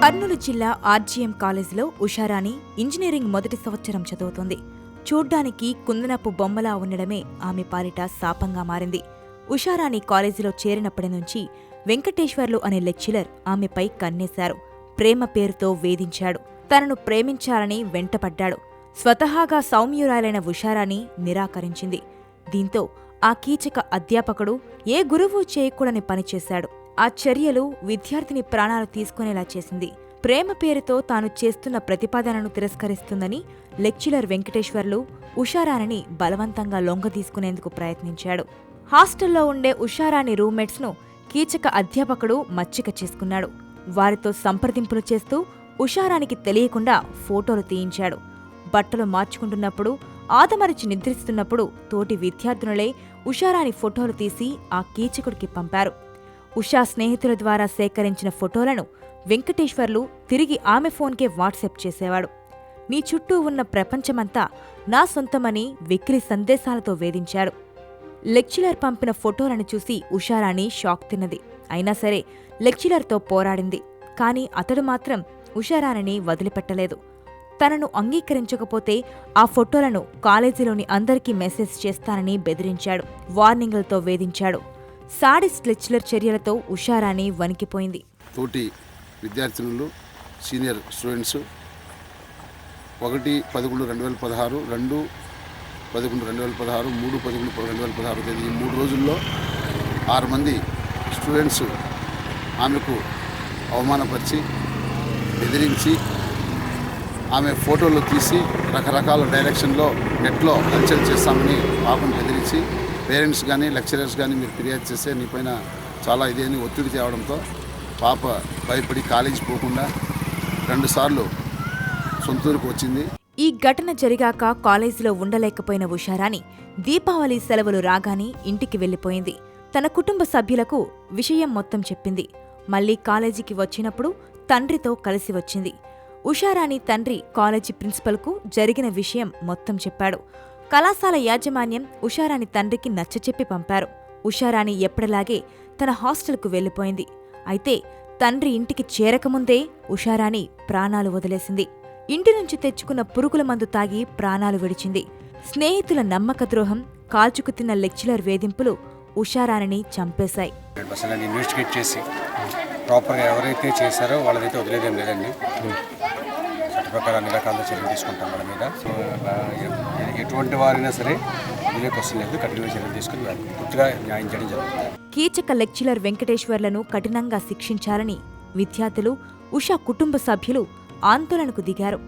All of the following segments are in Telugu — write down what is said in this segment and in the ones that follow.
కర్నూలు జిల్లా ఆర్జీఎం కాలేజీలో ఉషారాణి ఇంజనీరింగ్ మొదటి సంవత్సరం చదువుతోంది. చూడ్డానికి కుందనపు బొమ్మలా ఉండడమే ఆమె పాలిట శాపంగా మారింది. ఉషారాణి కాలేజీలో చేరినప్పటి నుంచి వెంకటేశ్వర్లు అనే లెక్చరర్ ఆమెపై కన్నేశారు. ప్రేమ పేరుతో వేధించాడు. తనను ప్రేమించాలని వెంటపడ్డాడు. స్వతహాగా సౌమ్యురాలైన ఉషారాణి నిరాకరించింది. దీంతో ఆ కీచక అధ్యాపకుడు ఏ గురువు చేయకూడని పనిచేశాడు. ఆ చర్యలు విద్యార్థిని ప్రాణాలు తీసుకునేలా చేసింది. ప్రేమ పేరుతో తాను చేస్తున్న ప్రతిపాదనను తిరస్కరిస్తుందని లెక్చరర్ వెంకటేశ్వర్లు ఉషారాణిని బలవంతంగా లొంగదీసుకునేందుకు ప్రయత్నించాడు. హాస్టల్లో ఉండే ఉషారాణి రూమ్మేట్స్ను కీచక అధ్యాపకుడు మచ్చిక చేసుకున్నాడు. వారితో సంప్రదింపులు చేస్తూ ఉషారానికి తెలియకుండా ఫోటోలు తీయించాడు. బట్టలు మార్చుకుంటున్నప్పుడు, ఆదమరిచి నిద్రిస్తున్నప్పుడు తోటి విద్యార్థినులే ఉషారాణి ఫోటోలు తీసి ఆ కీచకుడికి పంపారు. ఉషా స్నేహితుల ద్వారా సేకరించిన ఫోటోలను వెంకటేశ్వర్లు తిరిగి ఆమె ఫోన్కే వాట్సాప్ చేసేవాడు. నీ చుట్టూ ఉన్న ప్రపంచమంతా నా సొంతమని వెక్కిలి సందేశాలతో వేధించాడు. లెక్చరర్ పంపిన ఫోటోలను చూసి ఉషారాణి షాక్ తిన్నది. అయినా సరే లెక్చరర్తో పోరాడింది. కాని అతడు మాత్రం ఉషారాణిని వదిలిపెట్టలేదు. తనను అంగీకరించకపోతే ఆ ఫోటోలను కాలేజీలోని అందరికీ మెసేజ్ చేస్తానని బెదిరించాడు. వార్నింగులతో వేధించాడు. సాడిస్ట్ లెక్చరర్ చర్యలతో ఉషారాణి వణికిపోయింది. తోటి విద్యార్థినులు, సీనియర్ స్టూడెంట్స్ 1/11/2016, 2/11/2016, 3/11/2016 తేదీ ఈ 3 రోజుల్లో 6 మంది స్టూడెంట్స్ ఆమెకు అవమానపరిచి, బెదిరించి, ఆమె ఫోటోలు తీసి రకరకాల డైరెక్షన్లో నెట్లో హల్చల్ చేస్తామని పాపం బెదిరించి, పేరెంట్స్ కానీ లెక్చరర్స్ కానీ మీరు ఫిర్యాదు చేస్తే నీపైన చాలా ఇదేని ఒత్తిడి తేవడంతో పాప భయపడి కాలేజీ పోకుండా 2 సార్లు సొంతూరుకు వచ్చింది. ఈ ఘటన జరిగాక కాలేజీలో ఉండలేకపోయిన ఉషారాణి దీపావళి సెలవులు రాగానే ఇంటికి వెళ్లిపోయింది. తన కుటుంబ సభ్యులకు విషయం మొత్తం చెప్పింది. మళ్లీ కాలేజీకి వచ్చినప్పుడు తండ్రితో కలిసి వచ్చింది. ఉషారాణి తండ్రి కాలేజీ ప్రిన్సిపల్కు జరిగిన విషయం మొత్తం చెప్పాడు. కళాశాల యాజమాన్యం ఉషారాణి తండ్రికి నచ్చచెప్పి పంపారు. ఉషారాణి ఎప్పటిలాగే తన హాస్టల్కు వెళ్లిపోయింది. అయితే తండ్రి ఇంటికి చేరకముందే ఉషారాణి ప్రాణాలు వదిలేసింది. ఇంటి నుంచి తెచ్చుకున్న పురుగుల మందు తాగి ప్రాణాలు విడిచింది. స్నేహితుల నమ్మక ద్రోహం, కాల్చుకు తిన్న లెక్చరర్ వేధింపులు ఉషారాణిని చంపేశాయి. ఇన్వెస్టిగేట్ చేసి ప్రాపర్గా ఎవరైతే చేశారో వాళ్ళదైతే వదిలేదేం లేదండి. ప్రకారం అన్ని రకాల చర్యలు తీసుకుంటాం వాళ్ళ మీద. సో ఎటువంటి వారైనా సరే ఇదే క్వశ్చన్ లేదు, కఠినమైన చర్యలు తీసుకుని పూర్తిగా న్యాయం చేయడం జరుగుతుంది. కీచక లెక్చరర్ వెంకటేశ్వర్లను కఠినంగా శిక్షించాలని విద్యార్థులు, ఉషా కుటుంబ సభ్యులు ఆందోళనకు దిగారు.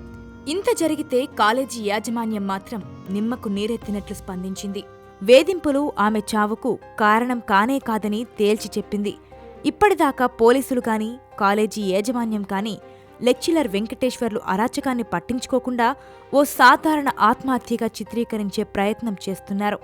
ఇంత జరిగితే కాలేజీ యాజమాన్యం మాత్రం నిమ్మకు నీరెత్తినట్లు స్పందించింది. వేధింపులు ఆమె చావుకు కారణం కానే కాదని తేల్చి చెప్పింది. ఇప్పటిదాకా పోలీసులు కానీ, కాలేజీ యాజమాన్యం కానీ లెక్చరర్ వెంకటేశ్వర్లు అరాచకాన్ని పట్టించుకోకుండా ఓ సాధారణ ఆత్మహత్యగా చిత్రీకరించే ప్రయత్నం చేస్తున్నారు.